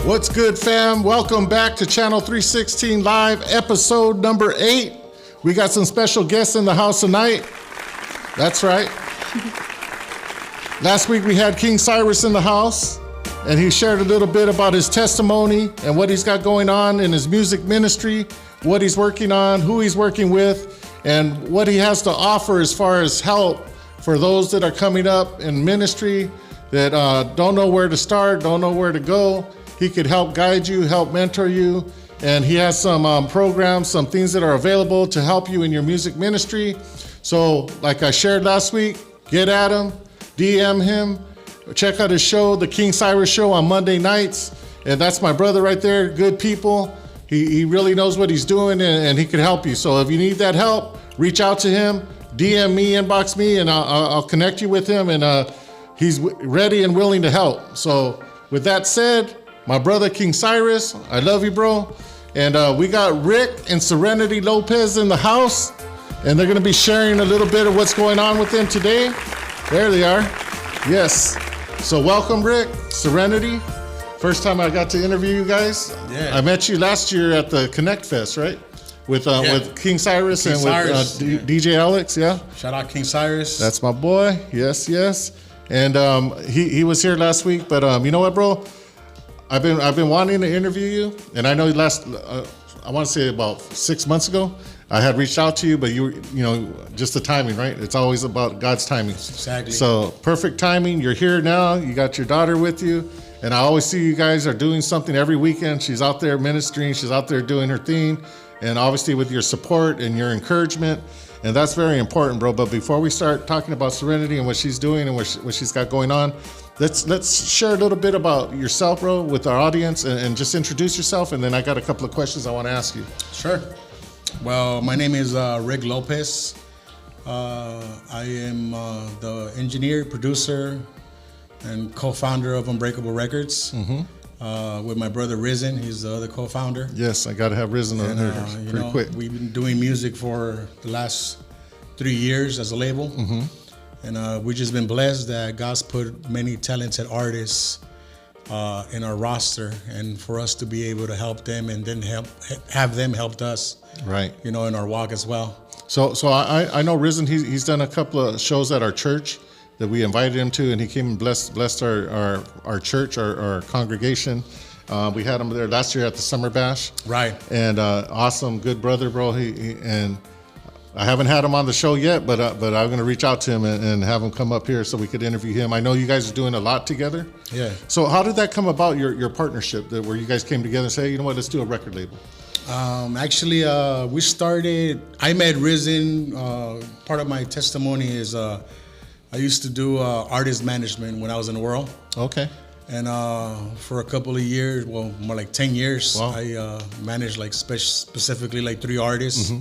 What's good, fam? Welcome back to Channel 316 Live, episode number 8. We got some special guests in the house tonight. That's right. Last week we had King Cyrus in the house, and he shared a little bit about his testimony and what he's got going on in his music ministry, what he's working on, who he's working with, and what he has to offer as far as help for those that are coming up in ministry that don't know where to start, don't know where to go. He could help guide you, help mentor you, and he has some programs, some things that are available to help you in your music ministry. So like I shared last week, get at him, DM him, check out his show, The King Cyrus Show on Monday nights. And that's my brother right there, good people. He really knows what he's doing and he can help you. So if you need that help, reach out to him, DM me, inbox me, and I'll connect you with him. And he's ready and willing to help. So with that said, my brother King Cyrus, I love you, bro. And we got Rick and Serenity Lopez in the house, and they're gonna be sharing a little bit of what's going on with them today. There they are. Yes. So welcome, Rick, Serenity. First time I got to interview you guys. Yeah. I met you last year at the Connect Fest, right? With King Cyrus and with DJ Alex, yeah? Shout out King Cyrus. That's my boy, yes. And he was here last week, but you know what, bro? I've been wanting to interview you, and I know I want to say about 6 months ago, I had reached out to you, but you know, just the timing, right? It's always about God's timing. Exactly. So perfect timing. You're here now. You got your daughter with you, and I always see you guys are doing something every weekend. She's out there ministering. She's out there doing her thing, and obviously with your support and your encouragement, and that's very important, bro. But before we start talking about Serenity and what she's doing and what she's got going on, let's share a little bit about yourself, bro, with our audience, and just introduce yourself, and then I got a couple of questions I want to ask you. Sure. Well, my name is Rick Lopez. I am the engineer, producer, and co-founder of Unbreakable Records. With my brother Risen, he's the other co-founder. Yes, I got to have Risen on there pretty quick. We've been doing music for the last 3 years as a label. And we've just been blessed that God's put many talented artists in our roster, and for us to be able to help them and then have them helped us, right? You know, in our walk as well. So I know Risen. He's done a couple of shows at our church that we invited him to, and he came and blessed our church, our congregation. We had him there last year at the Summer Bash, right? And awesome, good brother, bro. And I haven't had him on the show yet, but I'm going to reach out to him and have him come up here so we could interview him. I know you guys are doing a lot together. Yeah. So how did that come about, your partnership, where you guys came together and say, hey, you know what, let's do a record label? Actually, we started, I met Risen. Part of my testimony is I used to do artist management when I was in the world. Okay. And for a couple of years, well, more like 10 years, wow. I managed like specifically like 3 artists.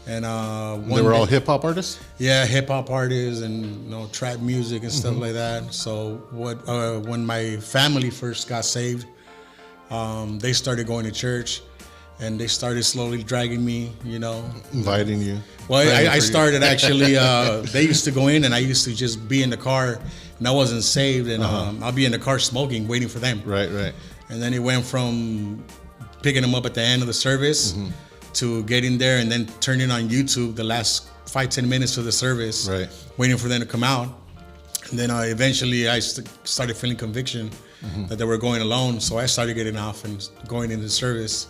And they were all hip hop artists? Yeah, hip hop artists and trap music and stuff like that. So when my family first got saved, they started going to church, and they started slowly dragging me, inviting you. Well, I started actually. They used to go in, and I used to just be in the car, and I wasn't saved, and I'll be in the car smoking, waiting for them. Right. And then it went from picking them up at the end of the service. To getting there and then turning on YouTube the last 5-10 minutes of the service, right, waiting for them to come out. And then eventually I started feeling conviction that they were going alone, so I started getting off and going into the service.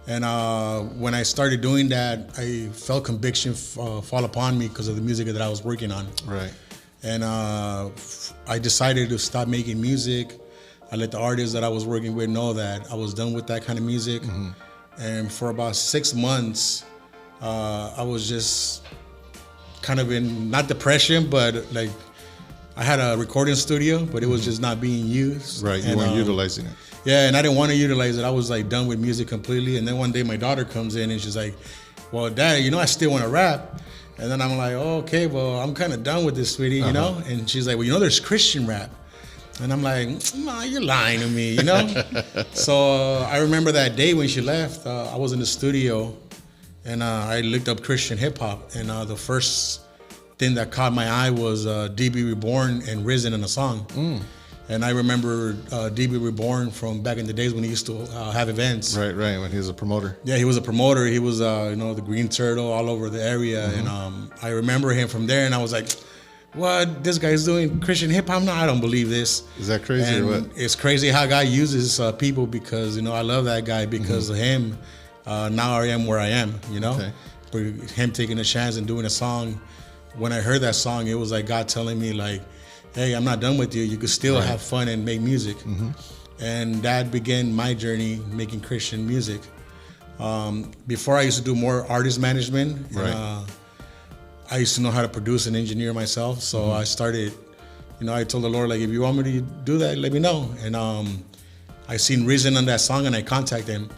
And when I started doing that, I felt conviction fall upon me because of the music that I was working on. Right. And I decided to stop making music. I let the artists that I was working with know that I was done with that kind of music. And for about 6 months, I was just kind of in, not depression, but like I had a recording studio, but it was just not being used. Right, you weren't utilizing it. Yeah, and I didn't want to utilize it. I was like done with music completely. And then one day my daughter comes in and she's like, well, Dad, I still want to rap. And then I'm like, oh, okay, well, I'm kind of done with this, sweetie, you know? And she's like, well, there's Christian rap. And I'm like, nah, you're lying to me, So I remember that day when she left, I was in the studio, and I looked up Christian hip hop, and the first thing that caught my eye was DB Reborn and Risen in a song. And I remember DB Reborn from back in the days when he used to have events. Right, when he was a promoter. Yeah, he was a promoter. He was, the Green Turtle all over the area. And I remember him from there, and I was like, what? This guy's doing Christian hip hop? No, I don't believe this. Is that crazy and or what? It's crazy how God uses people because, I love that guy because of him. Now I am where I am, Okay. For him taking a chance and doing a song. When I heard that song, it was like God telling me like, hey, I'm not done with you. You could still have fun and make music. And that began my journey making Christian music. Before I used to do more artist management. Right. I used to know how to produce and engineer myself. So I started, I told the Lord, like, if you want me to do that, let me know. And I seen Reason on that song and I contacted him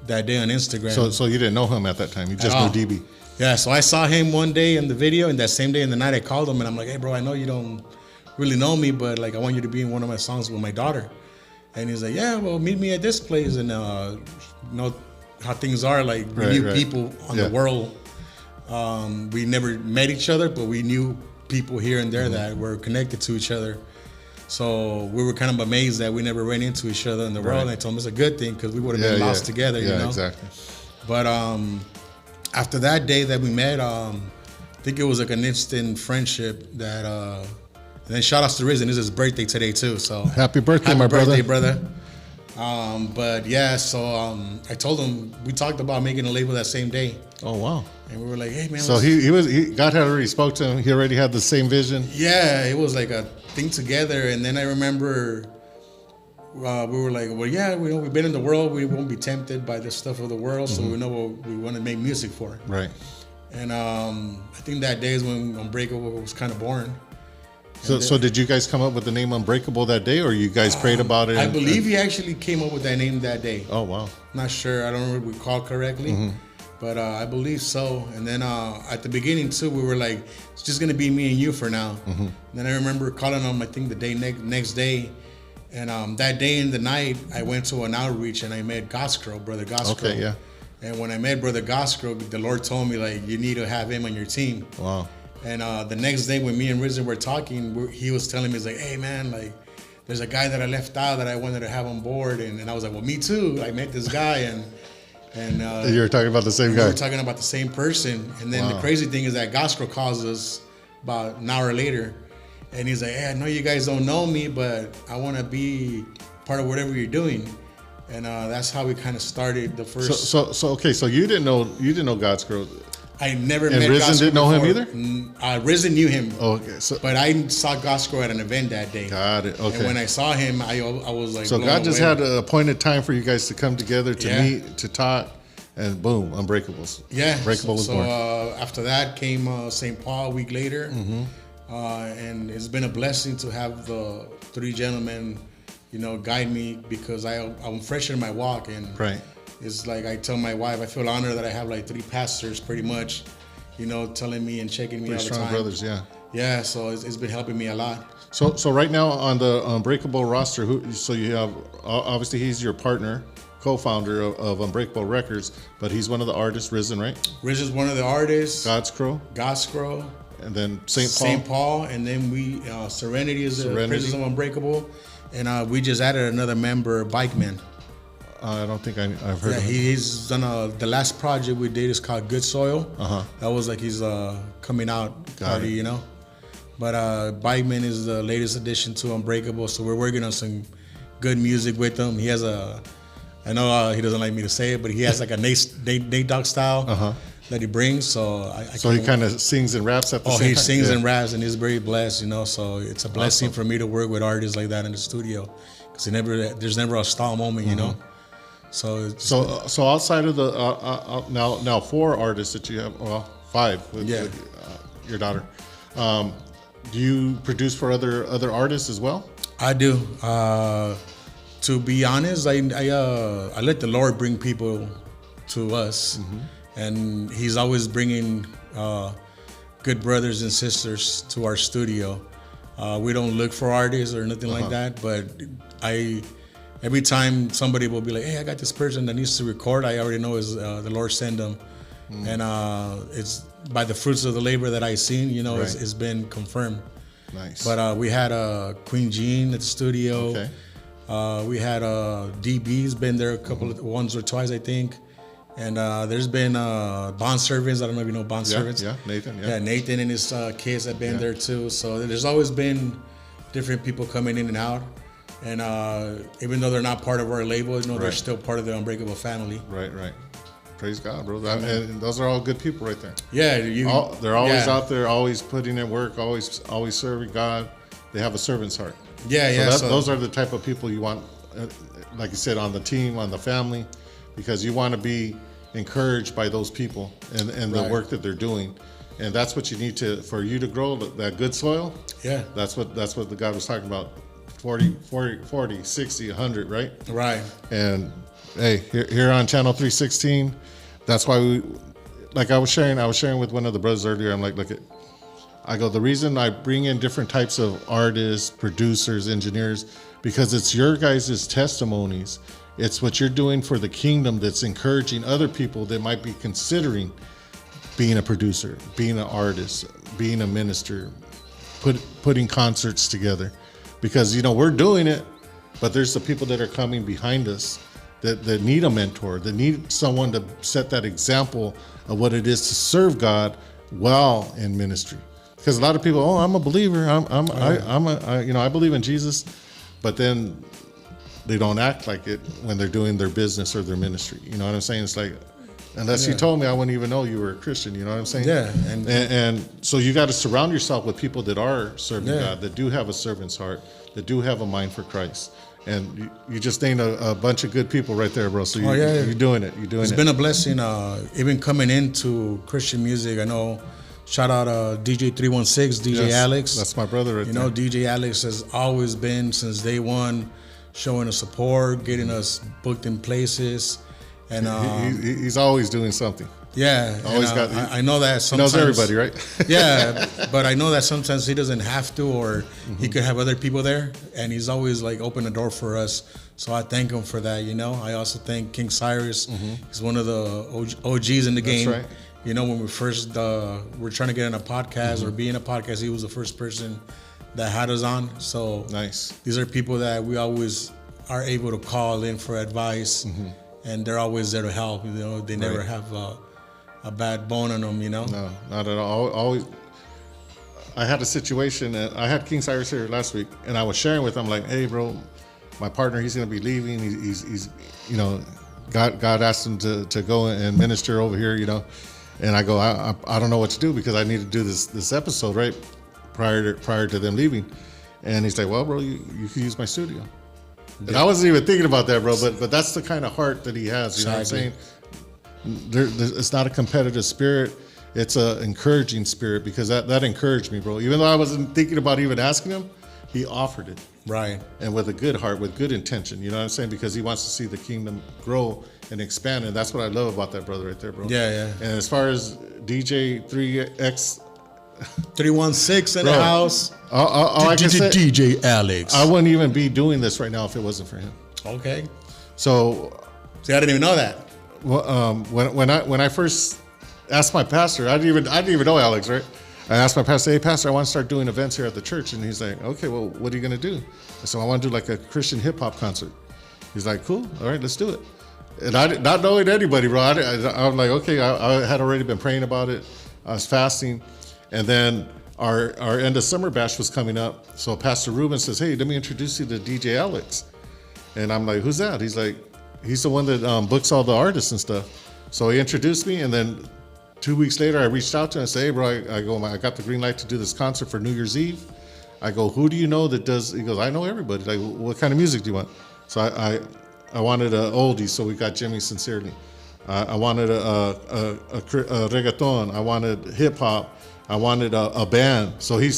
that day on Instagram. So you didn't know him at that time. You just knew DB. Yeah, so I saw him one day in the video, and that same day in the night I called him and I'm like, hey bro, I know you don't really know me, but like I want you to be in one of my songs with my daughter. And he's like, yeah, well, meet me at this place. And know how things are, like we knew people on the world. We never met each other, but we knew people here and there that were connected to each other. So we were kind of amazed that we never ran into each other in the world. And I told him it's a good thing because we would have been lost together, exactly. But after that day that we met, I think it was like an instant friendship that, and then shout outs to Risen. It's his birthday today too. So happy birthday, my brother. But yeah, so I told him, we talked about making a label that same day. Oh, wow. And we were like, hey man. So God had already spoke to him. He already had the same vision. Yeah, it was like a thing together. And then I remember we were like, well, yeah, we've been in the world. We won't be tempted by the stuff of the world. So we know what we want to make music for. Right. And I think that day is when Unbreakable was kind of born. So did you guys come up with the name Unbreakable that day, or you guys prayed about it? I believe he actually came up with that name that day. Oh, wow. Not sure. I don't recall correctly. But I believe so. And then at the beginning, too, we were like, it's just going to be me and you for now. And then I remember calling him, I think, the day next day. And that day in the night, I went to an outreach and I met Goskro, Brother Goskro. Okay, yeah. And when I met Brother Goskro, the Lord told me, like, you need to have him on your team. Wow. And the next day when me and Rizzo were talking, he was telling me, he's like, hey, man, like, there's a guy that I left out that I wanted to have on board. And I was like, well, me too. I met this guy. And you were talking about the same guy. We were talking about the same person. And then the crazy thing is that Goskro calls us about an hour later. And he's like, hey, I know you guys don't know me, but I want to be part of whatever you're doing. And that's how we kind of started the first. So you didn't know Godscrow. I never met Risen Goskro didn't know before. him either? Risen knew him. Okay. But I saw Goskro at an event that day. Got it. Okay. And when I saw him, I was like, so God just had an appointed time for you guys to come together to meet, to talk, and boom, Unbreakables. Yeah. Unbreakable was born. After that came St. Paul a week later. And it's been a blessing to have the three gentlemen, guide me because I'm fresh in my walk. And right. It's like I tell my wife, I feel honored that I have like three pastors pretty much, telling me and checking me all the time. Strong brothers, yeah. Yeah, so it's been helping me a lot. So right now on the Unbreakable roster, so you have, obviously he's your partner, co-founder of Unbreakable Records, but he's one of the artists, Risen, right? Risen's one of the artists. Godscrow. And then St. Paul. St. Paul, and then we, Serenity is the Prisons of Unbreakable. And we just added another member, Bikeman. I don't think I've heard of him. He's done the last project we did is called Good Soil. That was like his coming out party, But Bikeman is the latest addition to Unbreakable, so we're working on some good music with him. He has I know he doesn't like me to say it, but he has like a Nate Dogg style that he brings. So he kind of sings and raps at the same time? He sings and raps, and he's very blessed, So it's a blessing for me to work with artists like that in the studio, because there's never a stall moment, So outside of the now 4 artists that you have, well 5 with your daughter, do you produce for other artists as well? I do. To be honest, I let the Lord bring people to us, and He's always bringing good brothers and sisters to our studio. We don't look for artists or nothing like that, but every time somebody will be like, hey, I got this person that needs to record, I already know is the Lord send them. And it's by the fruits of the labor that I've seen, it's been confirmed. Nice. But we had Queen Jean at the studio. Okay. We had DB's been there a couple of once or twice, I think. And there's been Bond Servants. I don't know if you know Bond Servants. Yeah, Nathan. Yeah, Nathan and his kids have been there too. So there's always been different people coming in and out. And even though they're not part of our label, they're still part of the Unbreakable family. Right. Praise God, bro. And those are all good people right there. Yeah, they're always out there, always putting in work, always serving God. They have a servant's heart. Yeah. So those are the type of people you want, like you said, on the team, on the family, because you want to be encouraged by those people and the work that they're doing. And that's what you need for you to grow, that good soil. Yeah. That's what the God was talking about. 40, 60, 100, right? Right. And hey, here on Channel 316, that's why I was sharing with one of the brothers earlier. I'm like, the reason I bring in different types of artists, producers, engineers, because it's your guys' testimonies. It's what you're doing for the kingdom that's encouraging other people that might be considering being a producer, being an artist, being a minister, putting concerts together. Because, we're doing it, but there's the people that are coming behind us that need a mentor, that need someone to set that example of what it is to serve God while in ministry. Because a lot of people, I'm a believer, I believe in Jesus, but then they don't act like it when they're doing their business or their ministry. You know what I'm saying? It's like, unless you told me, I wouldn't even know you were a Christian. You know what I'm saying? Yeah. And so you got to surround yourself with people that are serving God, that do have a servant's heart, that do have a mind for Christ. And you just named a bunch of good people right there, bro. So you're doing it. It's been a blessing, even coming into Christian music. I know, shout out DJ 316, DJ Alex. That's my brother right there. DJ Alex has always been, since day one, showing us support, getting us booked in places. And he's always doing something. Yeah, I know that sometimes he knows everybody, right? Yeah, but I know that sometimes he doesn't have to, or he could have other people there, and he's always opened the door for us. So I thank him for that. I also thank King Cyrus. He's one of the OGs in the game. That's right. When we first were trying to get in a podcast or be in a podcast, he was the first person that had us on. So nice. These are people that we always are able to call in for advice, and they're always there to help. They never have a bad bone on them, No, not at all. Always. I had a situation. I had King Cyrus here last week, and I was sharing with him, like, hey, bro, my partner, he's going to be leaving. He's God asked him to go and minister over here, And I go, I don't know what to do because I need to do this episode, right, prior to them leaving. And he's like, well, bro, you can use my studio. And I wasn't even thinking about that, bro, but that's the kind of heart that he has, you know what I'm saying? It's not a competitive spirit. It's an encouraging spirit, because that encouraged me, bro. Even though I wasn't thinking about even asking him, he offered it. Right. And with a good heart, with good intention, you know what I'm saying? Because he wants to see the kingdom grow and expand. And that's what I love about that brother right there, bro. Yeah. And as far as DJ 3X... 316 in the house. DJ Alex. I wouldn't even be doing this right now if it wasn't for him. Okay. So... See, I didn't even know that. Well, when I first asked my pastor, I didn't even know Alex, right? I asked my pastor, hey, pastor, I want to start doing events here at the church. And he's like, okay, well, what are you going to do? I said, I want to do a Christian hip hop concert. He's like, cool. All right, let's do it. And I did not knowing anybody, bro. I was like, okay, I had already been praying about it. I was fasting. And then our end of summer bash was coming up. So Pastor Ruben says, hey, let me introduce you to DJ Alex. And I'm like, who's that? He's like, he's the one that books all the artists and stuff. So he introduced me, and then 2 weeks later, I reached out to him and said, hey, bro, I got the green light to do this concert for New Year's Eve. I go, who do you know that does? He goes, I know everybody. Like, what kind of music do you want? So I wanted a oldie, so we got Jimmy Sincerely. I wanted a reggaeton. I wanted hip hop. I wanted a band. So he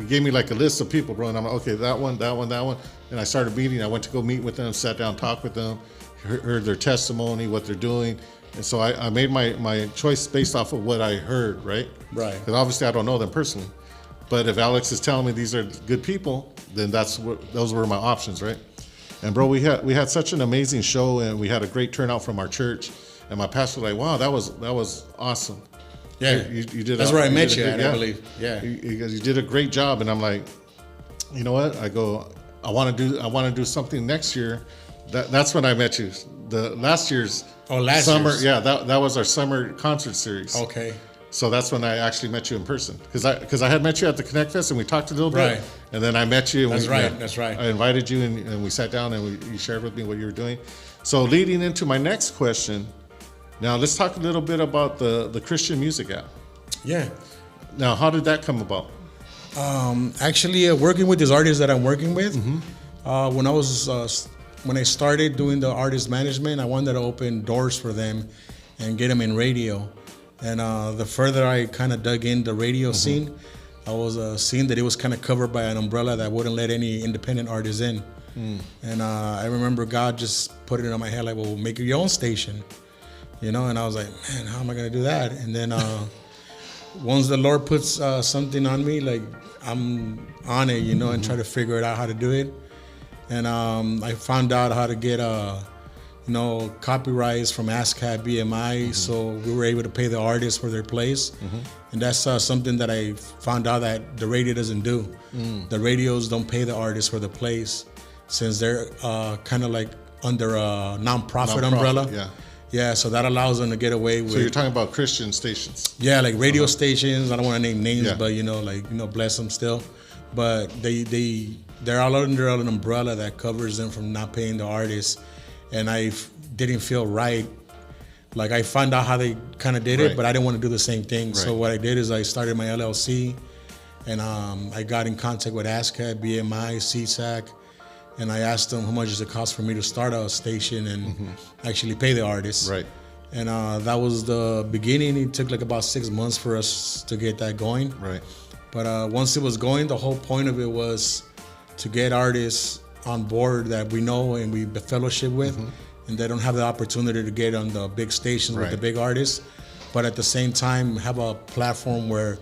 gave me a list of people, bro. And I'm like, okay, that one. And I started meeting. I went to go meet with them, sat down, talked with them, heard their testimony, what they're doing. And so I made my choice based off of what I heard, right? Right. Because obviously I don't know them personally. But if Alex is telling me these are good people, then those were my options, right? And bro, we had such an amazing show, and we had a great turnout from our church. And my pastor was like, wow, that was awesome. Yeah, you did. That's where I met you at, I believe. Yeah, because you did a great job, and I'm like, you know what? I go, I want to do something next year. That's when I met you. The last year's summer. Year's. Yeah, that was our summer concert series. Okay. So that's when I actually met you in person, because I had met you at the Connect Fest and we talked a little bit, Right. and then I met you. And That's right. I invited you and we sat down and you shared with me what you were doing. So leading into my next question, now let's talk a little bit about the Christian Music app. Yeah. Now, how did that come about? Actually, working with these artists that I'm working with, when I started doing the artist management, I wanted to open doors for them and get them in radio. And the further I kind of dug in the radio scene, I was seeing that it was kind of covered by an umbrella that wouldn't let any independent artists in. And I remember God just put it on my head like, well, make your own station, you know? And I was like, man, how am I going to do that? And then once the Lord puts something on me, like I'm on it, you know, and try to figure it out how to do it. And I found out how to get copyrights from ASCAP, BMI, so we were able to pay the artists for their plays. And that's something that I found out that the radio doesn't do. The radios don't pay the artists for the plays, since they're kind of like under a non-profit umbrella. Yeah, so that allows them to get away with. So you're talking about Christian stations? Yeah, like radio stations. I don't want to name names, but bless them still. But they're all under an umbrella that covers them from not paying the artists. And I didn't feel right. Like, I found out how they kind of did it, but I didn't want to do the same thing. Right. So what I did is I started my LLC, and I got in contact with ASCAP, BMI, CSAC, and I asked them how much does it cost for me to start a station and actually pay the artists. Right. And that was the beginning. It took like about 6 months for us to get that going. Right. But once it was going, the whole point of it was to get artists on board that we know and we fellowship with, and they don't have the opportunity to get on the big stations with the big artists, but at the same time have a platform where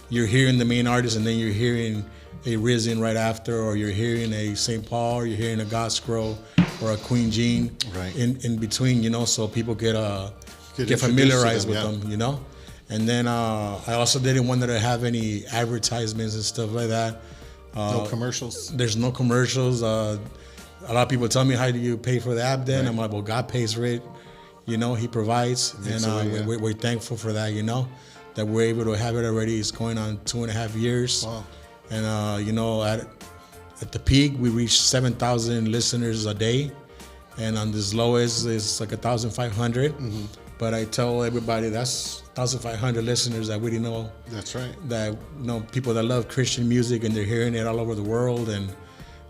you're hearing the main artist and then you're hearing a Risen right after, or you're hearing a St. Paul, or you're hearing a God Scroll or a Queen Jean in between, you know, so people get familiarized with them, you know. And then I also didn't want to have any advertisements and stuff like that. No commercials? There's no commercials. A lot of people tell me, how do you pay for the app then? I'm like, well, God pays for it. You know, He provides. And we're thankful for that, you know, that we're able to have it already. It's going on 2.5 years. Wow. And, you know, at the peak, we reached 7,000 listeners a day. And on this lowest, it's like 1,500. But I tell everybody that's 1,500 listeners that we didn't know. That's right. That, you know, people that love Christian music and they're hearing it all over the world. And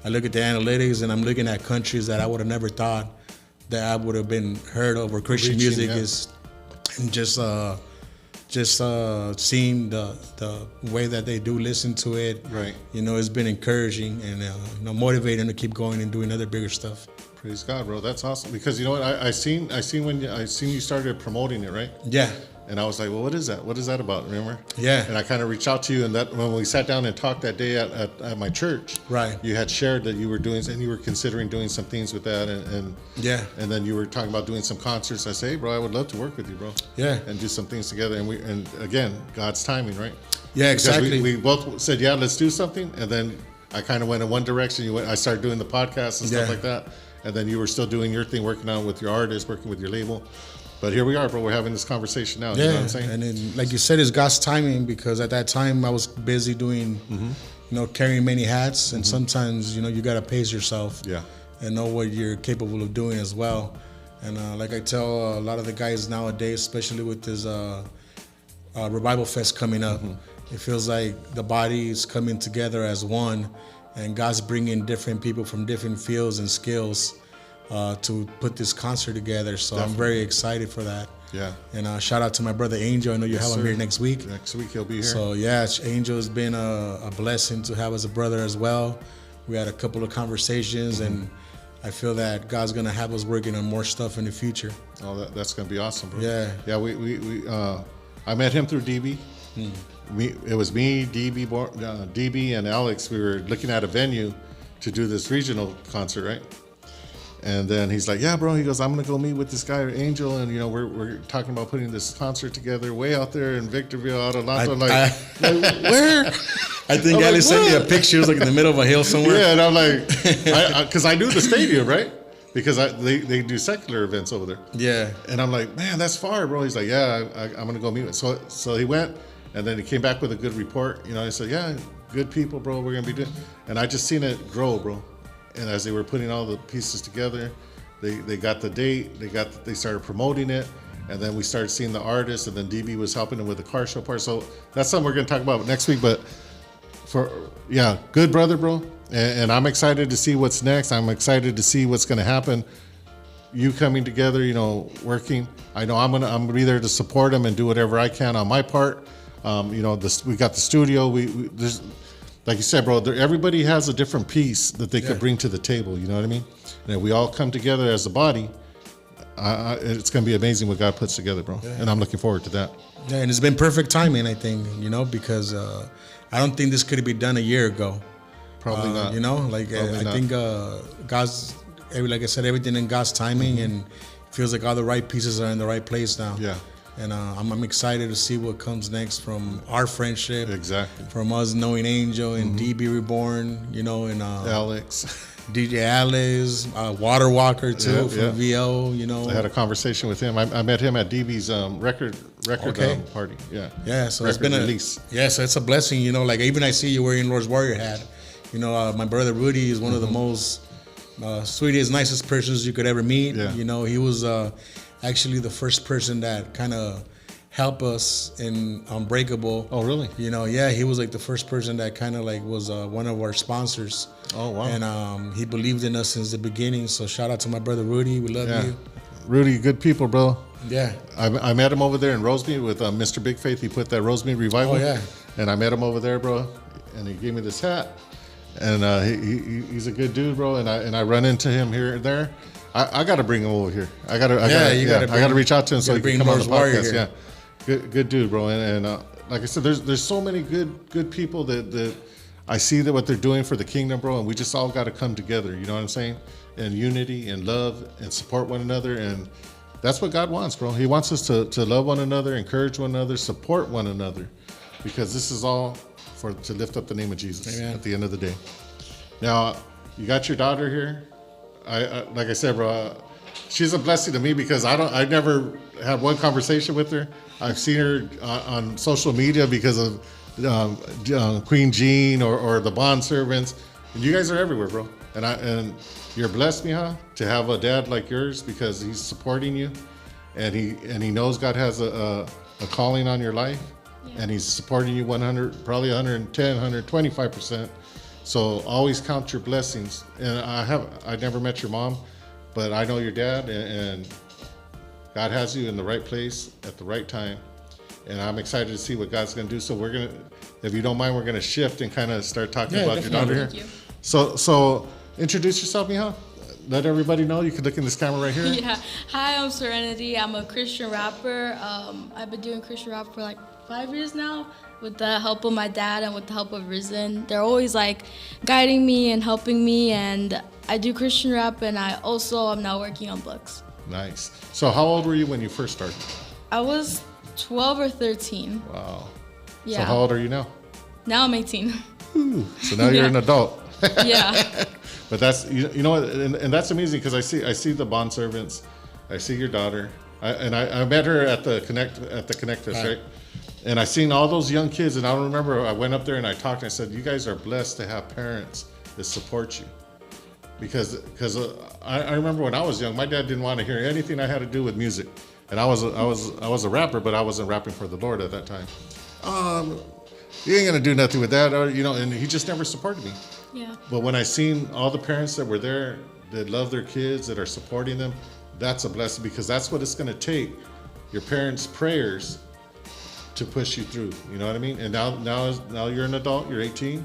I look at the analytics and I'm looking at countries that I would have never thought that I would have been heard over Christian music is, and just seeing the way that they do listen to it. Right. You know, it's been encouraging and motivating to keep going and doing other bigger stuff. Praise God, bro. That's awesome. Because you know what, I seen you started promoting it, right? Yeah. And I was like, well, what is that? What is that about? Remember? Yeah. And I kind of reached out to you, and that when we sat down and talked that day at my church, right? You had shared that you were doing, and you were considering doing some things with that, and and then you were talking about doing some concerts. I say, hey, bro, I would love to work with you, bro. Yeah. And do some things together, and again, God's timing, right? Yeah, exactly. Because we both said, yeah, let's do something, and then I kind of went in one direction. I started doing the podcast and stuff like that. And then you were still doing your thing, working on with your artists, working with your label. But here we are, bro. We're having this conversation now. Yeah, you know what I'm saying? And then, like you said, it's God's timing, because at that time I was busy doing, you know, carrying many hats. And sometimes, you know, you got to pace yourself and know what you're capable of doing as well. And like I tell a lot of the guys nowadays, especially with this Revival Fest coming up, it feels like the body is coming together as one. And God's bringing different people from different fields and skills to put this concert together. So I'm very excited for that. Yeah. And shout out to my brother Angel. I know you have him here next week. Next week he'll be here. So yeah, Angel has been a blessing to have as a brother as well. We had a couple of conversations, and I feel that God's gonna have us working on more stuff in the future. Oh, that's gonna be awesome, bro. Yeah. Yeah. We I met him through DB. It was me, DB, and Alex. We were looking at a venue to do this regional concert, right? And then he's like, yeah, bro. He goes, I'm gonna go meet with this guy Angel, and we're talking about putting this concert together way out there in Victorville, out of Atlanta. Like, where? I think Alice sent me a picture. It was like in the middle of a hill somewhere. Yeah, and I'm like, because I knew the stadium, right? Because they do secular events over there. Yeah. And I'm like, man, that's far, bro. He's like, yeah, I'm gonna go meet with. So he went, and then he came back with a good report. I said, yeah, good people, bro. We're gonna be doing. And I just seen it grow, bro. And as they were putting all the pieces together, they got the date, they started promoting it, and then we started seeing the artists, and then DB was helping them with the car show part. So that's something we're gonna talk about next week. But good brother, bro. And I'm excited to see what's next. I'm excited to see what's gonna happen. You coming together, working. I know I'm gonna be there to support them and do whatever I can on my part. We got the studio. There's, like you said, bro, everybody has a different piece that they could bring to the table. You know what I mean? And if we all come together as a body, it's going to be amazing what God puts together, bro. Yeah. And I'm looking forward to that. Yeah, and it's been perfect timing, I think, because I don't think this could have been done a year ago. Probably not. I think God's, like I said, everything in God's timing, and it feels like all the right pieces are in the right place now. Yeah. And I'm excited to see what comes next from our friendship. Exactly. From us knowing Angel and DB Reborn, and Alex. DJ Alex, Water Walker too from VO, I had a conversation with him. I met him at DB's record party. Yeah. Yeah, so record it's been release. So it's a blessing, like even I see you wearing Lord's Warrior hat. My brother Rudy is one of the most sweetest, nicest persons you could ever meet. Yeah. He was actually the first person that kind of helped us in Unbreakable. Oh, really? He was like the first person that kind of like was one of our sponsors. Oh, wow. And he believed in us since the beginning. So shout out to my brother Rudy. We love you. Rudy, good people, bro. Yeah. I met him over there in Rosemead with Mr. Big Faith. He put that Rosemead revival. Oh, yeah. And I met him over there, bro. And he gave me this hat. And he's a good dude, bro. And I run into him here and there. I got to bring him over here. I got to reach out to him so he can come on the podcast. Yeah, good dude, bro. And like I said, there's so many good people that I see that what they're doing for the kingdom, bro. And we just all got to come together. You know what I'm saying? In unity and love and support one another. And that's what God wants, bro. He wants us to love one another, encourage one another, support one another, because this is all to lift up the name of Jesus. Amen. At the end of the day. Now, you got your daughter here. I like I said, bro, she's a blessing to me because I never had one conversation with her. I've seen her on social media because of Queen Jean or the Bond Servants. And you guys are everywhere, bro. And you're blessed, mija, to have a dad like yours because he's supporting you, and he knows God has a calling on your life, and he's supporting you 100, probably 110, 125%. So always count your blessings. And I never met your mom, but I know your dad, and God has you in the right place at the right time. And I'm excited to see what God's going to do. So if you don't mind, we're going to shift and kind of start talking about your daughter here. Thank you. So introduce yourself, mija. Let everybody know. You can look in this camera right here. Yeah. Hi, I'm Serenity. I'm a Christian rapper. I've been doing Christian rap for like 5 years now, with the help of my dad and with the help of Risen. They're always like guiding me and helping me, and I do Christian rap, and I also am now working on books. Nice. So how old were you when you first started? I was 12 or 13. Wow. Yeah. So how old are you now? Now I'm 18. Ooh, so now you're an adult. Yeah. But that's you know what, and that's amazing because I see the Bond Servants, I see your daughter, I met her at the Connect Fest, right? And I seen all those young kids, and I remember I went up there and I talked and I said, you guys are blessed to have parents that support you. Because I remember when I was young, my dad didn't want to hear anything I had to do with music. And I was a rapper, but I wasn't rapping for the Lord at that time. You ain't gonna do nothing with that, and he just never supported me. Yeah. But when I seen all the parents that were there that love their kids, that are supporting them, that's a blessing, because that's what it's gonna take. Your parents' prayers to push you through. You know what I mean? And now you're an adult, you're 18,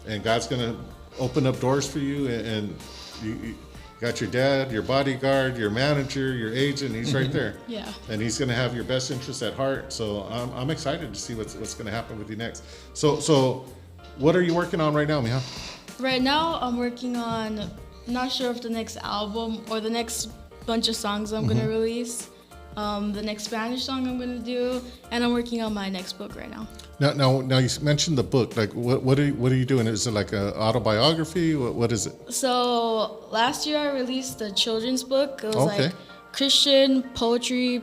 and God's gonna open up doors for you, and you got your dad, your bodyguard, your manager, your agent. He's right there. Yeah. And he's gonna have your best interests at heart. So I'm excited to see what's gonna happen with you next. So what are you working on right now, mija? Right now, I'm working on not sure if the next album or the next bunch of songs I'm gonna release, the next Spanish song I'm gonna do, and I'm working on my next book right now. Now you mentioned the book. Like, what are you doing? Is it like an autobiography? What is it? So last year I released a children's book. It was Okay. like Christian poetry,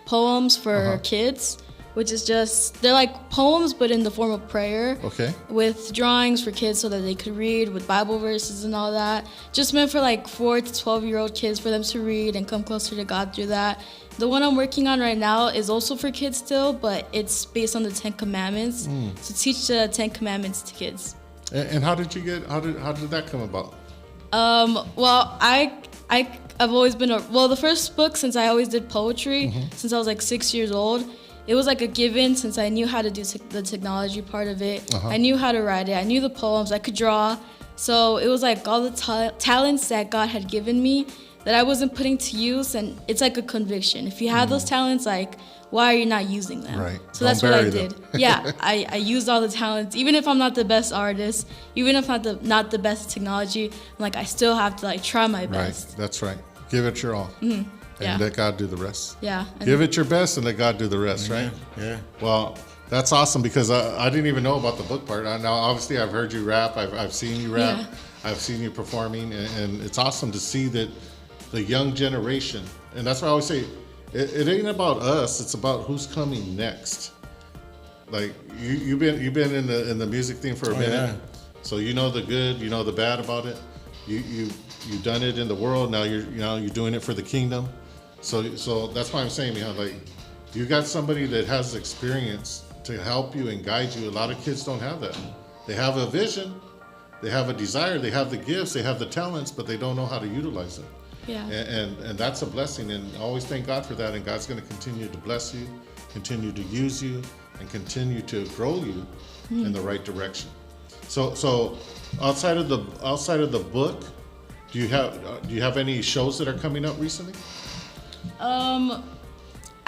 poems for kids, which is just, they're like poems but in the form of prayer. Okay. With drawings for kids so that they could read, with Bible verses and all that. Just meant for like 4 to 12-year-old kids, for them to read and come closer to God through that. The one I'm working on right now is also for kids still, but it's based on the 10 Commandments, to teach the 10 Commandments to kids. And how did that come about? Well, I've always been the first book, since I always did poetry since I was like 6 years old. It was like a given, since I knew how to do the technology part of it. I knew how to write it. I knew the poems. I could draw. So it was like all the talents that God had given me that I wasn't putting to use, and it's like a conviction. If you have those talents, like, why are you not using them? Right. So that's what I did. Yeah, I used all the talents. Even if I'm not the best artist, even if I'm not the best technology, I'm like, I still have to like try my best. Right. That's right. Give it your all. Yeah. And let God do the rest. Yeah. Give it your best and let God do the rest, right? Yeah. Well, that's awesome, because I didn't even know about the book part. Now, obviously, I've heard you rap. I've seen you rap. Yeah. I've seen you performing, and it's awesome to see that the young generation. And that's why I always say, it ain't about us. It's about who's coming next. Like you've been in the music thing for a minute, yeah. so you know the good, you know the bad about it. You've done it in the world. Now you're doing it for the kingdom. So that's why I'm saying, like, you got somebody that has experience to help you and guide you. A lot of kids don't have that. They have a vision, they have a desire, they have the gifts, they have the talents, but they don't know how to utilize them. Yeah. And that's a blessing, and I always thank God for that. And God's going to continue to bless you, continue to use you, and continue to grow you in the right direction. So outside of the book, do you have any shows that are coming up recently?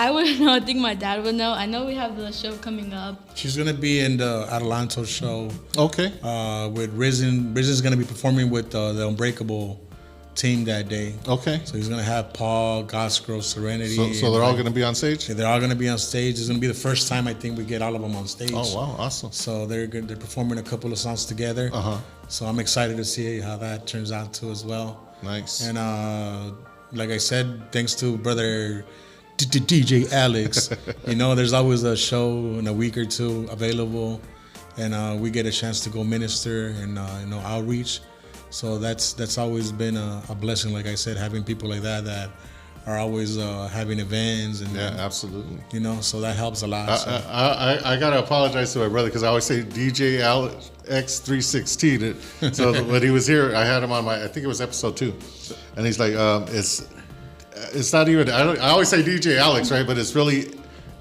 I wouldn't know. I think my dad would know. I know we have the show coming up. She's gonna be in the Adelanto show. Okay. With Risen. Risen's gonna be performing with the Unbreakable team that day. Okay. So he's gonna have Paul, God's Girl, Serenity. So they're all going to be on stage? Yeah, they're all gonna be on stage. It's gonna be the first time I think we get all of them on stage. Oh wow, awesome. So they're good. They're performing a couple of songs together. So I'm excited to see how that turns out too as well. Nice. And like I said, thanks to brother DJ Alex, there's always a show in a week or two available, and we get a chance to go minister and outreach. So that's always been a blessing. Like I said, having people like that are always having events and Yeah, absolutely. So that helps a lot. I gotta apologize to my brother, because I always say DJ Alex X316. So when he was here, I had him on I think it was episode 2, and he's like, it's not even. I always say DJ Alex, right? But it's really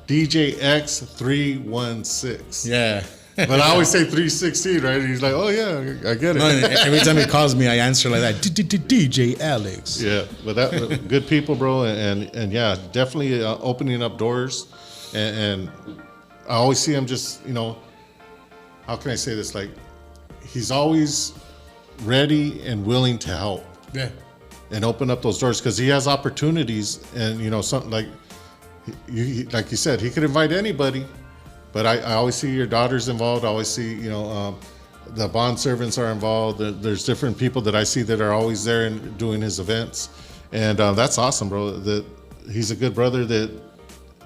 DJ X316. Yeah. But I always say 316, right? And he's like, oh yeah, I get it. No, every time he calls me, I answer like that. DJ Alex. Yeah, but that good people, bro, and yeah, definitely opening up doors, and I always see him just, how can I say this? Like, he's always ready and willing to help. Yeah. And open up those doors, because he has opportunities, and something like like you said, he could invite anybody, but I always see your daughter's involved. I always see the bond servants are involved. There's different people that I see that are always there and doing his events, and that's awesome, bro. That he's a good brother that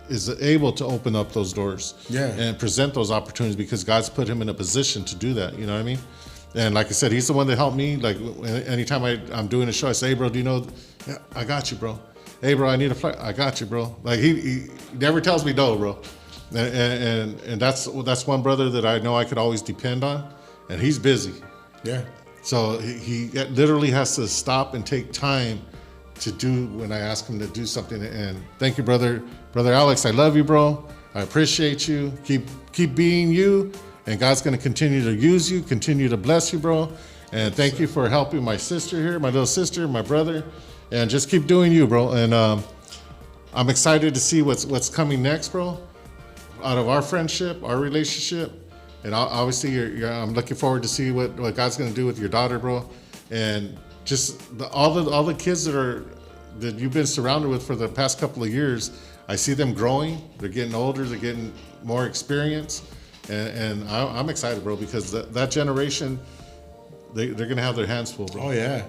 is able to open up those doors, and present those opportunities, because God's put him in a position to do that. You know what I mean? And like I said, he's the one that helped me. Like, anytime I'm doing a show, I say, hey, bro, do you know? Yeah, I got you, bro. Hey, bro, I need a flight. I got you, bro. Like, he never tells me no, bro. And that's one brother that I know I could always depend on. And he's busy. Yeah. So he literally has to stop and take time to do when I ask him to do something. And thank you, brother Alex. I love you, bro. I appreciate you. Keep being you. And God's going to continue to use you, continue to bless you, bro. And thank you for helping my sister here, my little sister, my brother. And just keep doing you, bro. And I'm excited to see what's coming next, bro, out of our friendship, our relationship. And obviously, I'm looking forward to see what God's going to do with your daughter, bro. And just all the kids that you've been surrounded with for the past couple of years, I see them growing. They're getting older. They're getting more experience, and I'm excited, bro, because that generation, they're gonna have their hands full, bro. Oh yeah.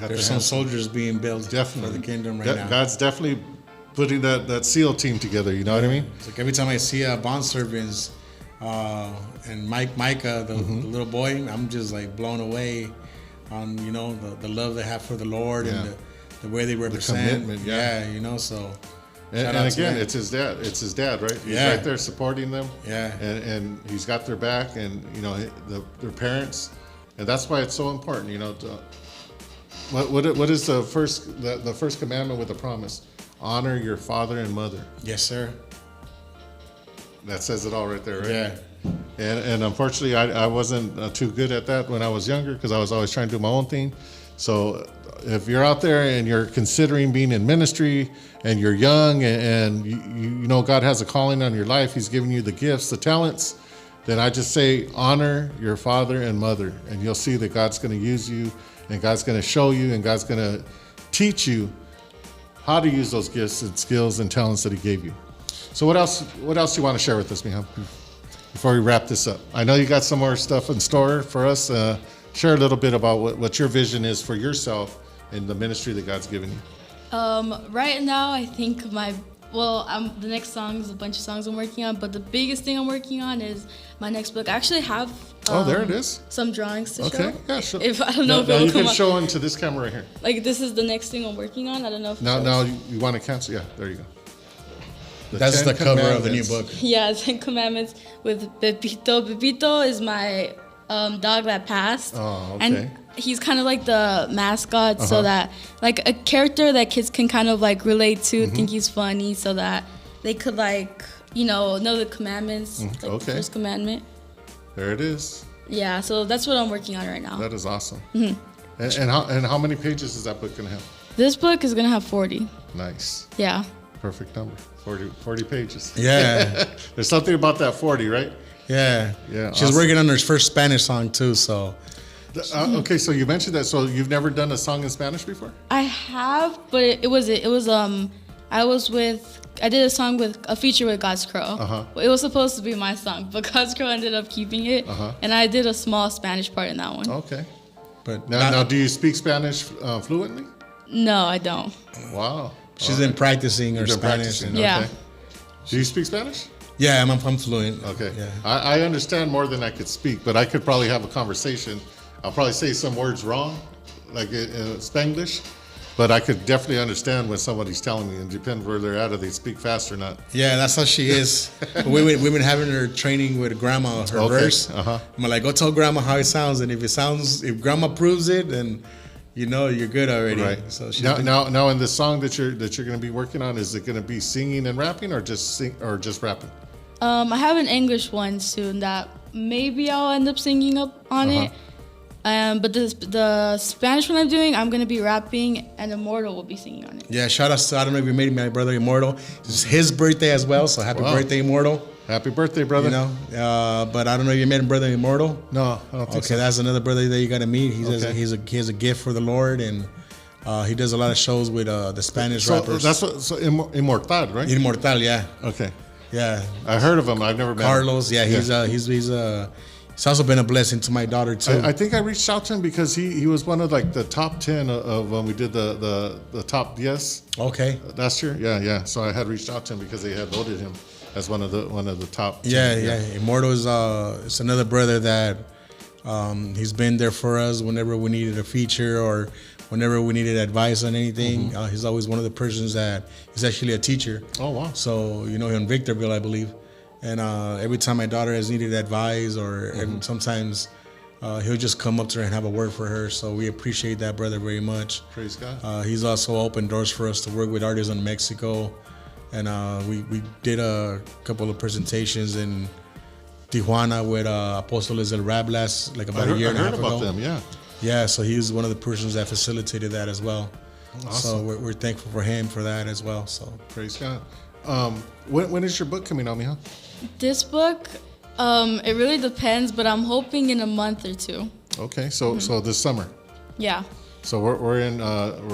There's some soldiers being built for the kingdom right now. God's definitely putting that SEAL team together. You know what I mean? It's like every time I see bond servants and Micah, the little boy, I'm just like blown away on the love they have for the Lord and the way they represent. The commitment, So. And again, it's his dad. It's his dad, right? He's right there supporting them. Yeah. And he's got their back, and their parents, and that's why it's so important. What is the first commandment with the promise? Honor your father and mother. Yes, sir. That says it all right there, right? Yeah. And unfortunately, I wasn't too good at that when I was younger because I was always trying to do my own thing. So if you're out there and you're considering being in ministry and you're young and you know God has a calling on your life, He's giving you the gifts, the talents, then I just say honor your father and mother, and you'll see that God's going to use you, and God's going to show you, and God's going to teach you how to use those gifts and skills and talents that He gave you. So what else do you want to share with us, Miha, before we wrap this up? I know you got some more stuff in store for us. Share a little bit about what your vision is for yourself in the ministry that God's given you. Right now, I think the next song is a bunch of songs I'm working on, but the biggest thing I'm working on is my next book. I actually have there it is. Some drawings to show. Okay, yeah, sure. If I don't know if it now will you come can up. show into this camera right here. Like this is the next thing I'm working on. I don't know if Now you want to cancel? Yeah, there you go. That's the cover of the new book. Yeah, 10 Commandments with Pepito. Pepito is my dog that passed. Oh, okay. And he's kind of like the mascot, so that like a character that kids can kind of like relate to, think he's funny, so that they could like know the commandments, like the first commandment. There it is. Yeah, so that's what I'm working on right now. That is awesome. And how many pages is that book gonna have? This book is gonna have 40. Nice. Yeah. Perfect number. 40 pages. Yeah. There's something about that 40, right? Yeah. Yeah. She's working on her first Spanish song too, so. Okay, so you mentioned that. So you've never done a song in Spanish before? I have, but I did a song with a feature with God's Crow. It was supposed to be my song, but God's Crow ended up keeping it, and I did a small Spanish part in that one. Okay. But now do you speak Spanish fluently? No, I don't. Wow. She's been practicing her Spanish. Yeah. Okay. Do you speak Spanish? Yeah, I'm fluent. Okay. Yeah. I understand more than I could speak, but I could probably have a conversation. I'll probably say some words wrong, like in Spanglish, but I could definitely understand when somebody's telling me, and depend where they're at, if they speak fast or not. Yeah, that's how she is. We've been having her training with grandma, her verse. I'm like, go tell grandma how it sounds, and if grandma proves it, then you're good already. Right. So she's now in the song that you're going to be working on, is it going to be singing and rapping, or just rapping? I have an English one soon that maybe I'll end up singing up on it. But the Spanish one I'm going to be rapping, and Immortal will be singing on it. Yeah, shout out to, I don't know if you made my brother Immortal. It's his birthday as well, so happy birthday, Immortal. Happy birthday, brother. But I don't know if you met brother Immortal. No, I don't think so. Okay, that's another brother that you got to meet. He has a gift for the Lord, and he does a lot of shows with the Spanish rappers. Immortal, right? Immortal, yeah. Okay. Yeah. I heard of him. I've never met Carlos, him. He's also been a blessing to my daughter too. I think I reached out to him because he was one of like the top 10 of when we did the top Okay. last year. Yeah. So I had reached out to him because they had voted him as one of the top 10. Yeah. Immortal is it's another brother that he's been there for us whenever we needed a feature or whenever we needed advice on anything. He's always one of the persons that he's actually a teacher. Oh wow. So in Victorville, I believe. And every time my daughter has needed advice and sometimes he'll just come up to her and have a word for her. So we appreciate that brother very much. Praise God. He's also opened doors for us to work with artists in Mexico. And we did a couple of presentations in Tijuana with Apóstoles del Rap about a year and a half ago. I heard about them, yeah. Yeah, so he was one of the persons that facilitated that as well. Awesome. So we're thankful for him for that as well. So praise God. When is your book coming out, Miha? This book, it really depends, but I'm hoping in a month or two. Okay, so this summer. Yeah. So we're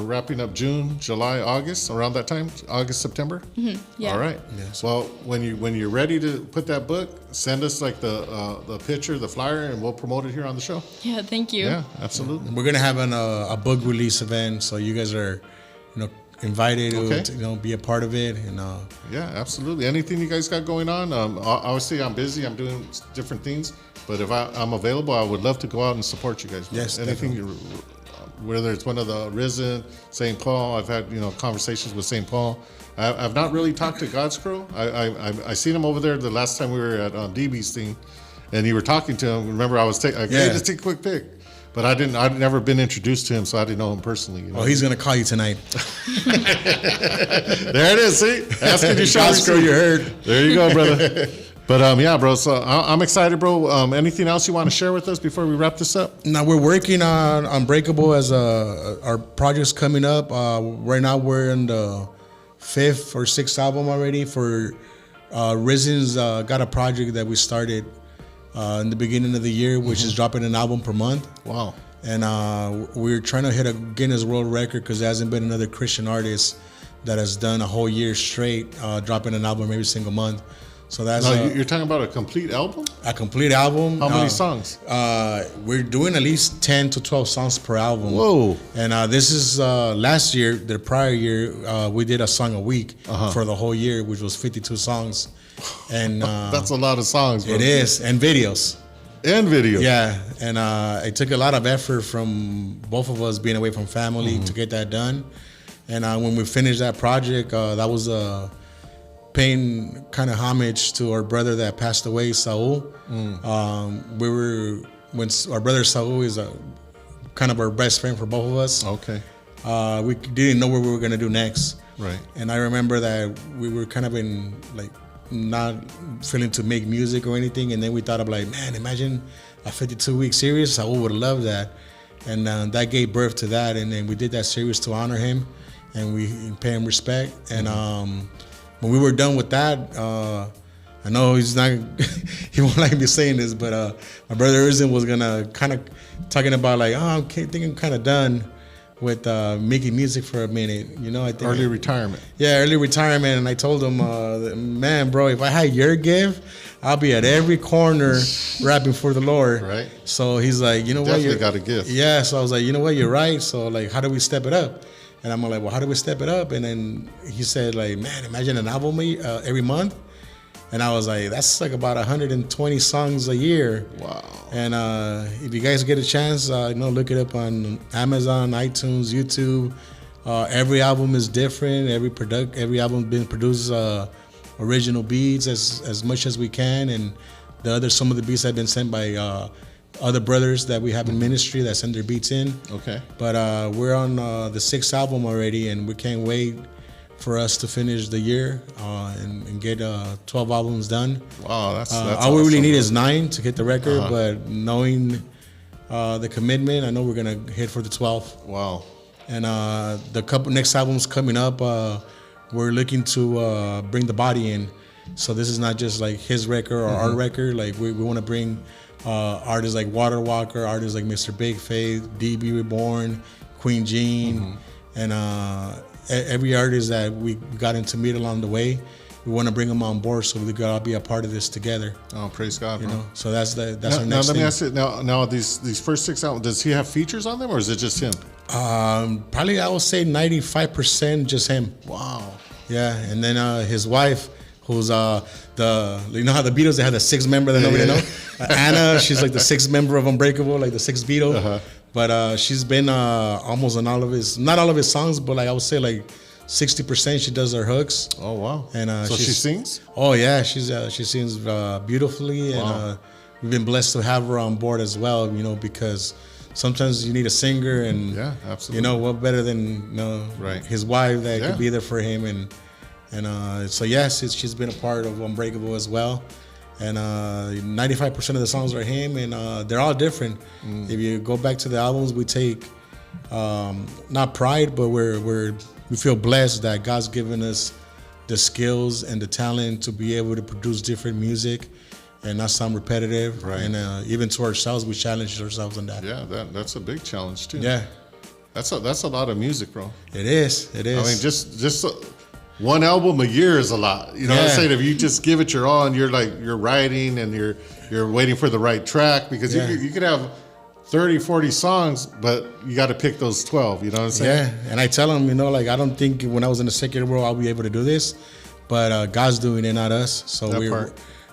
wrapping up June, July, August, around that time, August, September. Yeah. All right. Yes. Well, when you're ready to put that book, send us like the picture, the flyer, and we'll promote it here on the show. Yeah, thank you. Yeah, absolutely. We're gonna have a book release event, so you guys are, invited to be a part of it. And Yeah, absolutely. Anything you guys got going on? Obviously, I'm busy. I'm doing different things, but if I'm available, I would love to go out and support you guys. Yes, anything. Whether it's one of the Risen, St. Paul, I've had conversations with St. Paul. I've not really talked to God's Crow. I seen him over there the last time we were at DB's thing, and you were talking to him. Remember, I just take a quick pic, but I'd never been introduced to him, so I didn't know him personally. Oh, he's gonna call you tonight. There it is. See, asking you, God's Crow, you heard. There you go, brother. But yeah, bro. So I'm excited, bro. Anything else you want to share with us before we wrap this up? Now we're working on Unbreakable as our project's coming up. Right now we're in the 5th or 6th album already. For Risen's got a project that we started in the beginning of the year, which is dropping an album per month. Wow. And we're trying to hit a Guinness World Record because there hasn't been another Christian artist that has done a whole year straight dropping an album every single month. So that's you're talking about a complete album? A complete album. How many songs? We're doing at least 10 to 12 songs per album. Whoa. And this is last year, the prior year, we did a song a week for the whole year, which was 52 songs. And that's a lot of songs, bro. It is. And videos. And videos. Yeah. And it took a lot of effort from both of us being away from family to get that done. And when we finished that project, that was paying kind of homage to our brother that passed away, Saul. When our brother Saul is kind of our best friend for both of us. Okay. We didn't know what we were gonna do next. Right. And I remember that we were kind of in like not feeling to make music or anything, and then we thought of like, man, imagine a 52-week series. Saul would love that, and that gave birth to that. And then we did that series to honor him, and we pay him respect. And when we were done with that, I know he's not, he won't like me saying this, but my brother Irvin was gonna kind of talking about like, I think I'm kind of done with making music for a minute. I think Early retirement. Yeah, early retirement. And I told him, man, bro, if I had your gift, I'll be at every corner rapping for the Lord. Right. So he's like, you know what? Definitely got a gift. Yeah. So I was like, you know what? You're right. So like, how do we step it up? And I'm like, well, how do we step it up? And then he said, like, man, imagine an album every month. And I was like, that's like about 120 songs a year. Wow. And if you guys get a chance, look it up on Amazon, iTunes, YouTube. Every album is different. Every album been produced original beats as much as we can, and some of the beats have been sent by other brothers that we have in ministry that send their beats in. Okay. But we're on the 6th album already, and we can't wait for us to finish the year and get 12 albums done. Wow, that's all awesome. we really need is 9 to hit the record, but knowing the commitment, I know we're gonna hit for the 12th. Wow. And the next albums coming up, we're looking to bring the body in. So this is not just like his record or our record. Like we want to bring artists like Water Walker, artists like Mr. Big Faith, DB Reborn, Queen Jean, and every artist that we got to meet along the way. We want to bring them on board so we could all be a part of this together. Oh, praise God, bro. So that's our next thing. Now let me ask you. Now these first 6 albums, does he have features on them, or is it just him? Probably I would say 95% just him. Wow. Yeah, and then his wife, who's how the Beatles, they had the 6th member that nobody know. Anna, she's like the 6th member of Unbreakable, like the 6th Beatle. But she's been almost on all of his, not all of his songs, but like I would say like 60% she does her hooks. Oh wow! And so she sings? Oh yeah, she sings beautifully, and we've been blessed to have her on board as well. Because sometimes you need a singer, and yeah, absolutely. What better than right. his wife that could be there for him, and so yes, she's been a part of Unbreakable as well. And 95% of the songs are him, and they're all different. If you go back to the albums, we take not pride, but we feel blessed that God's given us the skills and the talent to be able to produce different music and not sound repetitive. Right. And even to ourselves, we challenge ourselves on that. Yeah, that's a big challenge too. Yeah. That's a lot of music, bro. It is. It is. I mean, just one album a year is a lot. You know what I'm saying? If you just give it your all and you're writing and you're waiting for the right track, because you could have 30, 40 songs, but you got to pick those 12. You know what I'm saying? Yeah. And I tell them, like, I don't think when I was in the secular world I'll be able to do this, but God's doing it, not us. So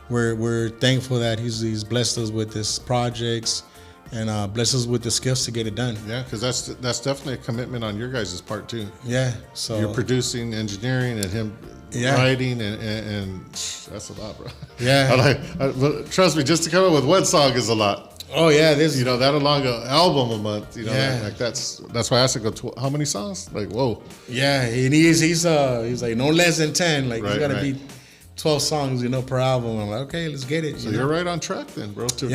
we're thankful that He's blessed us with this projects and blessed us with the skills to get it done. Yeah, because that's definitely a commitment on your guys' part too. Yeah. So you're producing, engineering, and him writing, and that's a lot, bro. Yeah. Trust me, just to come up with one song is a lot. Oh yeah, that along an album a month. Yeah. That's why I said go. How many songs? Like, whoa. Yeah, and he's like no less than 10. Like he's gotta be 12 songs, per album. I'm like, okay, let's get it. So you're right on track then, bro. To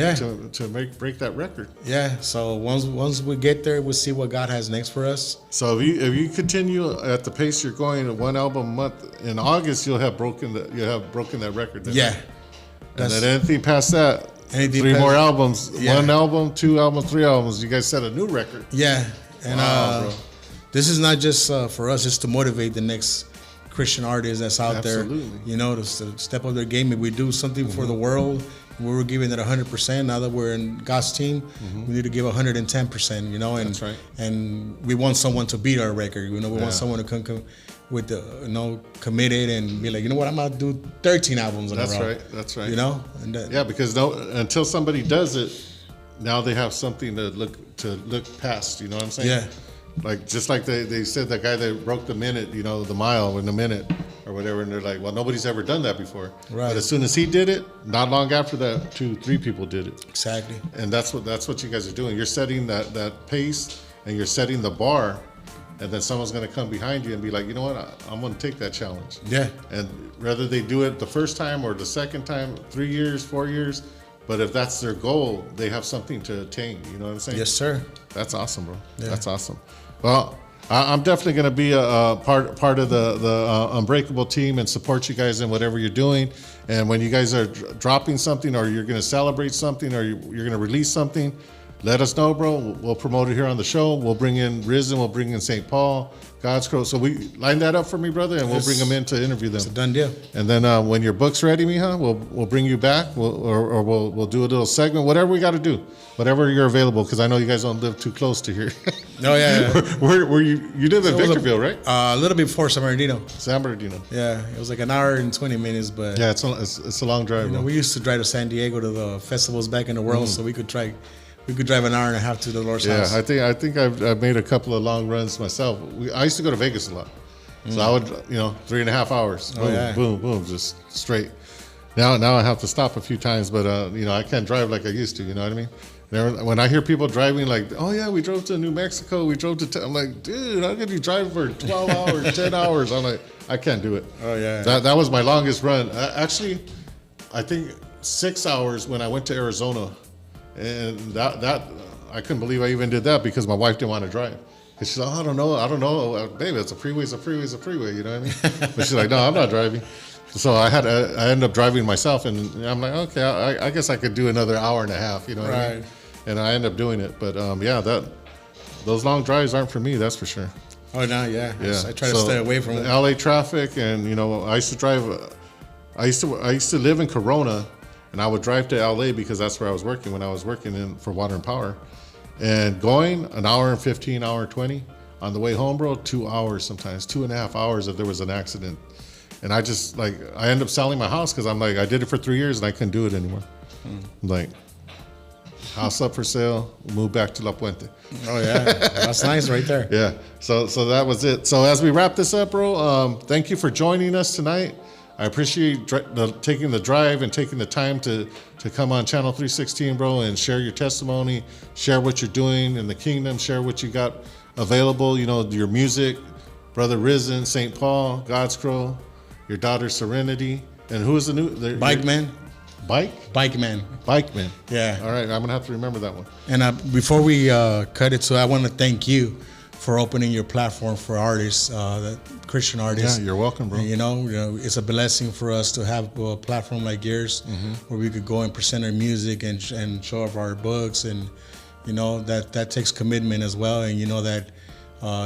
break that record. Yeah. So once we get there, we'll see what God has next for us. So if you continue at the pace you're going, one album a month, in August you'll have broken that record. Then, yeah. And then anything past that. Three more albums, 1 album, 2 albums, 3 albums. You guys set a new record. Yeah, and this is not just for us; it's to motivate the next Christian artist that's out there. To step up their game. If we do something for the world, we were giving it 100%. Now that we're in God's team, we need to give 110%. And that's right. And we want someone to beat our record. We want someone to come with the committed and be like, what, I'm about to do 13 albums in a row. That's right. And because until somebody does it, now they have something to look past. You know what I'm saying? Yeah. Like just like they said, that guy that broke the minute, the mile in a minute or whatever, and they're like, well, nobody's ever done that before. Right. But as soon as he did it, not long after that, 2, 3 people did it. Exactly. And that's what you guys are doing. You're setting that pace and you're setting the bar. And then someone's going to come behind you and be like, you know what, I'm going to take that challenge. Yeah. And whether they do it the first time or the second time, 3 years, 4 years, but if that's their goal, they have something to attain. You know what I'm saying? Yes, sir. That's awesome, bro. Yeah. That's awesome. Well, I'm definitely going to be a part of the Unbreakable team and support you guys in whatever you're doing. And when you guys are dropping something, or you're going to celebrate something, or you're going to release something, let us know, bro. We'll promote it here on the show. We'll bring in Risen. We'll bring in St. Paul, God's Crow. So we line that up for me, brother, and we'll bring them in to interview them. It's a done deal. And then when your book's ready, mija, we'll bring you back. We'll do a little segment, whatever we got to do, whatever you're available, because I know you guys don't live too close to here. Oh yeah. Where you live in Victorville, right? A little bit before San Bernardino. San Bernardino. Yeah, it was like an hour and 20 minutes, but yeah, it's a long drive. We used to drive to San Diego to the festivals back in the world, so we could drive an hour and a half to the Lord's house. Yeah, I think I've made a couple of long runs myself. I used to go to Vegas a lot, so I would 3.5 hours. Boom, boom, boom, just straight. Now I have to stop a few times, but I can't drive like I used to. You know what I mean? When I hear people driving like, oh yeah, we drove to New Mexico, we drove to, I'm like, dude, how could you drive for 12 hours, 10 hours? I'm like, I can't do it. Oh yeah. That was my longest run. Actually, I think 6 hours when I went to Arizona, and that I couldn't believe I even did that because my wife didn't want to drive. Cause she's like, oh, I don't know, baby, it's a freeway, you know what I mean? But she's like, no, I'm not driving. So I ended up driving myself, and I'm like, okay, I guess I could do another hour and a half, you know what I mean? And I ended up doing it. But those long drives aren't for me, that's for sure. Oh no, yeah. I try to stay away from LA traffic, and I used to drive. I used to live in Corona, and I would drive to LA because that's where I was working when I was working for Water and Power, and going an hour and 15, hour and 20. On the way home, bro, 2 hours sometimes, 2.5 hours if there was an accident. And I just I ended up selling my house because I'm like, I did it for 3 years and I couldn't do it anymore. Like, house up for sale, move back to La Puente. Oh yeah, that's nice right there. Yeah, so that was it. So as we wrap this up, bro, thank you for joining us tonight. I appreciate taking the drive and taking the time to come on Channel 316, bro, and share your testimony, share what you're doing in the kingdom, share what you got available, your music, Brother Risen, St. Paul, God's Crow, your daughter Serenity, and who is the new? Bike Man. Bike Man. Yeah. All right, I'm going to have to remember that one. And before we cut it, so I want to thank you for opening your platform for artists, Christian artists. Yeah, you're welcome, bro. And, it's a blessing for us to have a platform like yours, where we could go and present our music and show off our books, and that takes commitment as well. And that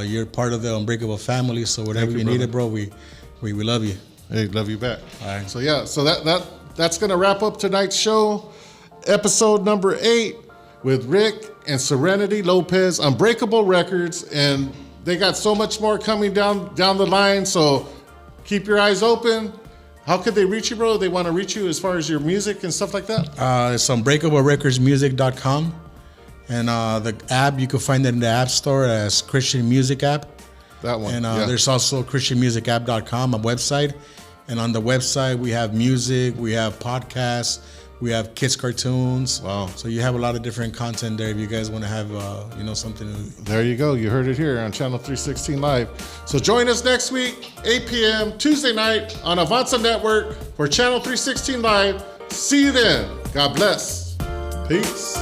You're part of the Unbreakable family, so whatever you needed, bro, we love you. Hey, love you back. All right. So yeah, so that's gonna wrap up tonight's show, episode number 8 with Rick and Serenity Lopez, Unbreakable Records, and they got so much more coming down the line. So keep your eyes open. How could they reach you, bro? They want to reach you as far as your music and stuff like that? It's unbreakablerecordsmusic.com. And the app, you can find it in the App Store as Christian Music App. That one. And there's also christianmusicapp.com, a website. And on the website, we have music, we have podcasts, we have kids cartoons. Wow. So you have a lot of different content there if you guys want to have, something. There you go. You heard it here on Channel 316 Live. So join us next week, 8 p.m. Tuesday night on Avanza Network for Channel 316 Live. See you then. God bless. Peace.